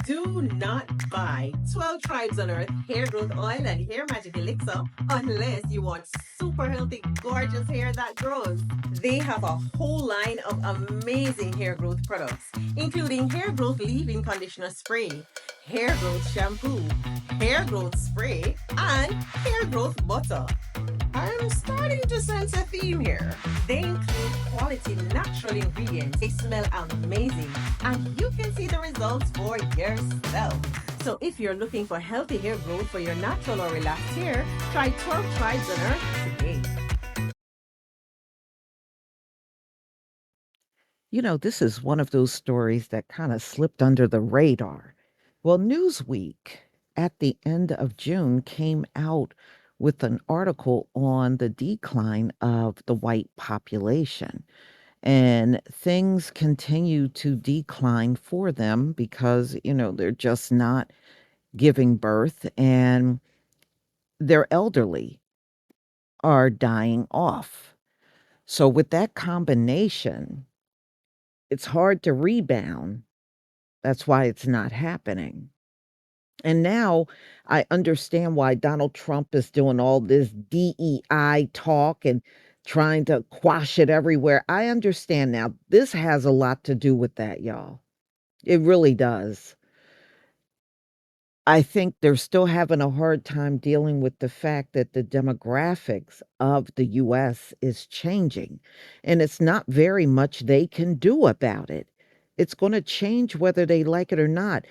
Do not buy 12 Tribes on Earth hair growth oil and hair magic elixir unless you want super healthy, gorgeous hair that grows. They have a whole line of amazing hair growth products, including hair growth leave-in conditioner spray, hair growth shampoo, hair growth spray, and hair growth butter. I'm starting to sense a theme here. They include quality natural ingredients. They smell amazing, and you can see the results for yourself. So if you're looking for healthy hair growth for your natural or relaxed hair, try 12 Tribes on Earth today. This is one of those stories that kind of slipped under the radar. Well, Newsweek at the end of June came out with an article on the decline of the white population. And things continue to decline for them because, they're just not giving birth and their elderly are dying off. So, with that combination, it's hard to rebound. That's why it's not happening. And now I understand why Donald Trump is doing all this DEI talk and trying to quash it everywhere. I understand now. This has a lot to do with that, y'all. It really does. I think they're still having a hard time dealing with the fact that the demographics of the US is changing, and it's not very much they can do about it. It's going to change whether they like it or not.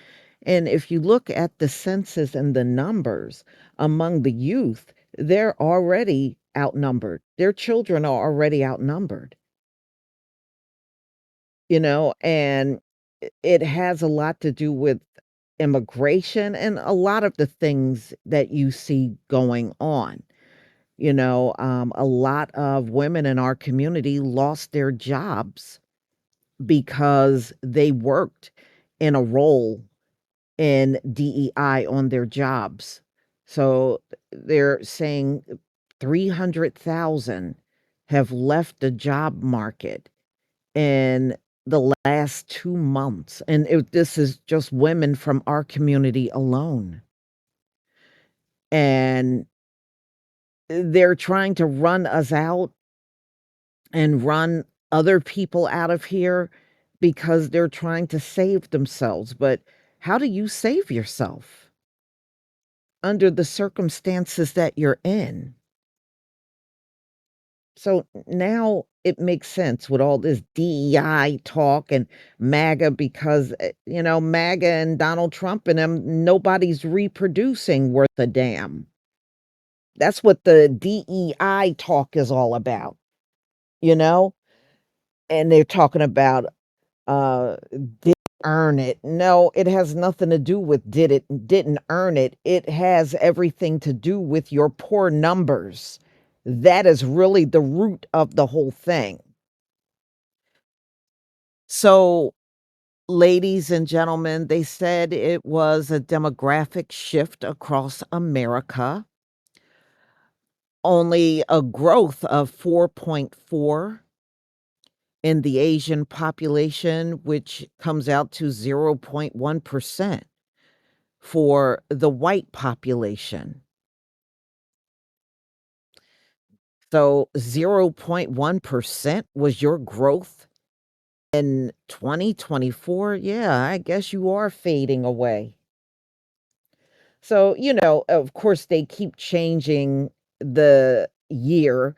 And if you look at the census and the numbers among the youth, they're already outnumbered. Their children are already outnumbered, and it has a lot to do with immigration and a lot of the things that you see going on. A lot of women in our community lost their jobs because they worked in a role in DEI on their jobs. So they're saying 300,000 have left the job market in the last 2 months, and this is just women from our community alone, and they're trying to run us out and run other people out of here because they're trying to save themselves, but how do you save yourself under the circumstances that you're in? So now it makes sense with all this DEI talk and MAGA because, MAGA and Donald Trump and them, nobody's reproducing worth a damn. That's what the DEI talk is all about, you know? And they're talking about did earn it. No, it has nothing to do with didn't earn it. It has everything to do with your poor numbers. That is really the root of the whole thing. So, ladies and gentlemen, they said it was a demographic shift across America, only a growth of 4.4 in the Asian population, which comes out to 0.1% for the white population. So 0.1% was your growth in 2024. Yeah, I guess you are fading away. So, of course, they keep changing the year.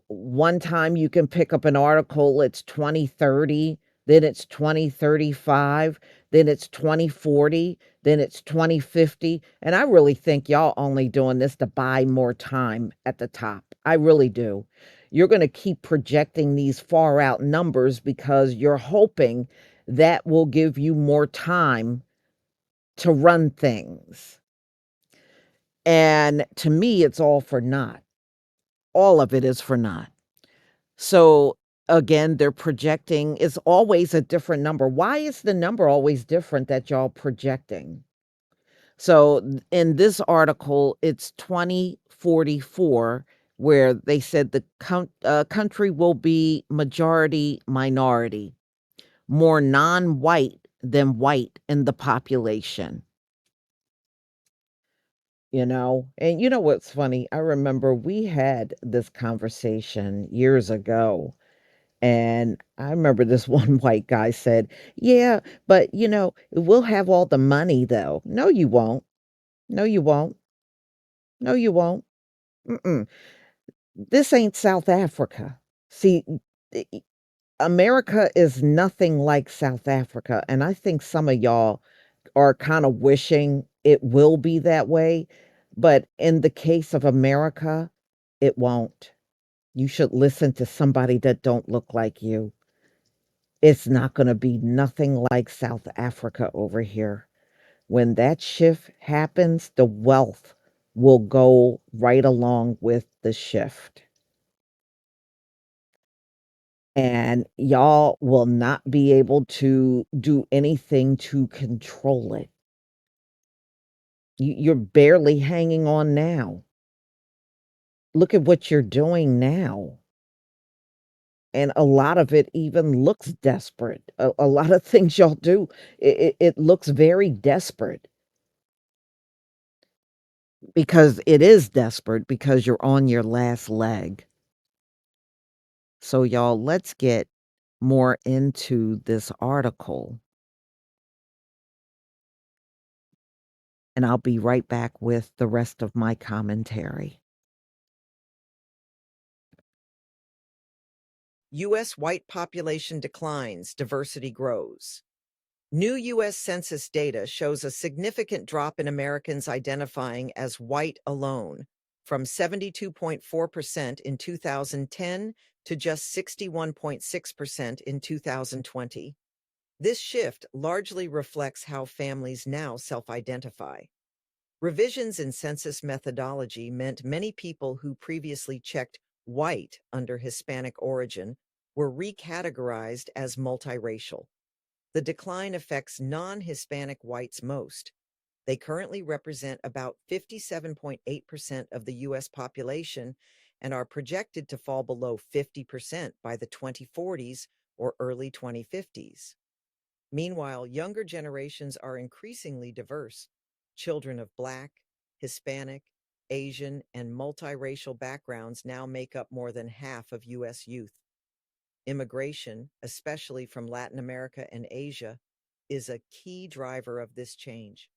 One time you can pick up an article, it's 2030, then it's 2035, then it's 2040, then it's 2050. And I really think y'all only doing this to buy more time at the top. I really do. You're going to keep projecting these far out numbers because you're hoping that will give you more time to run things. And to me, it's all for naught. All of it is for naught. So again, they're projecting it's always a different number. Why is the number always different that y'all projecting? So in this article, it's 2044, where they said the country will be majority minority, more non white than white in the population, you know? And you know what's funny? I remember we had this conversation years ago, and I remember this one white guy said, "Yeah, but we'll have all the money though." No, you won't. No, you won't. No, you won't. Mm-mm. This ain't South Africa. See, i- America is nothing like South Africa, and I think some of y'all are kinda wishing it will be that way, but in the case of America, it won't. You should listen to somebody that don't look like you. It's not gonna be nothing like South Africa over here. When that shift happens, the wealth will go right along with the shift, and y'all will not be able to do anything to control it. You're barely hanging on now. Look at what you're doing now, and a lot of it even looks desperate. A lot of things y'all do, it looks very desperate because it is desperate because you're on your last leg. So, y'all, let's get more into this article, and I'll be right back with the rest of my commentary. U.S. white population declines, diversity grows. New U.S. Census data shows a significant drop in Americans identifying as white alone, from 72.4% in 2010 to just 61.6% in 2020. This shift largely reflects how families now self-identify. Revisions in census methodology meant many people who previously checked white under Hispanic origin were recategorized as multiracial. The decline affects non-Hispanic whites most. They currently represent about 57.8% of the U.S. population and are projected to fall below 50% by the 2040s or early 2050s. Meanwhile, younger generations are increasingly diverse. Children of Black, Hispanic, Asian, and multiracial backgrounds now make up more than half of U.S. youth. Immigration, especially from Latin America and Asia, is a key driver of this change.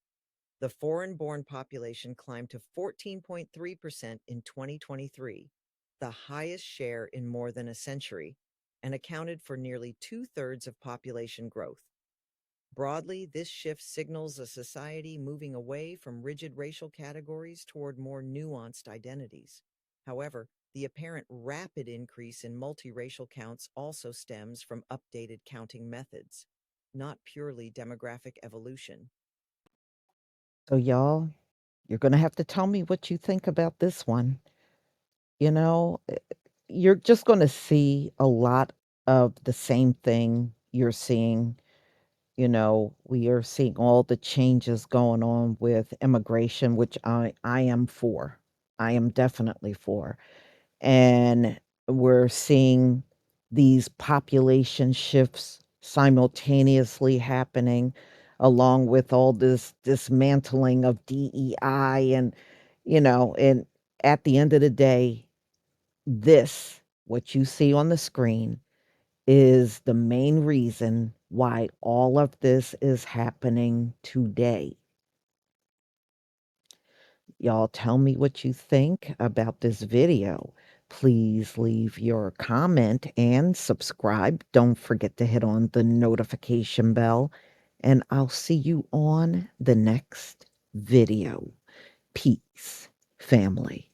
The foreign-born population climbed to 14.3% in 2023, the highest share in more than a century, and accounted for nearly two-thirds of population growth. Broadly, this shift signals a society moving away from rigid racial categories toward more nuanced identities. However, the apparent rapid increase in multiracial counts also stems from updated counting methods, not purely demographic evolution. So, y'all, you're going to have to tell me what you think about this one. You know, you're just going to see a lot of the same thing you're seeing. We are seeing all the changes going on with immigration, which I am for. I am definitely for. And we're seeing these population shifts simultaneously happening along with all this dismantling of DEI and at the end of the day, this what you see on the screen is the main reason why all of this is happening today. Y'all tell me what you think about this video. Please leave your comment and subscribe. Don't forget to hit on the notification bell, and I'll see you on the next video. Peace, family.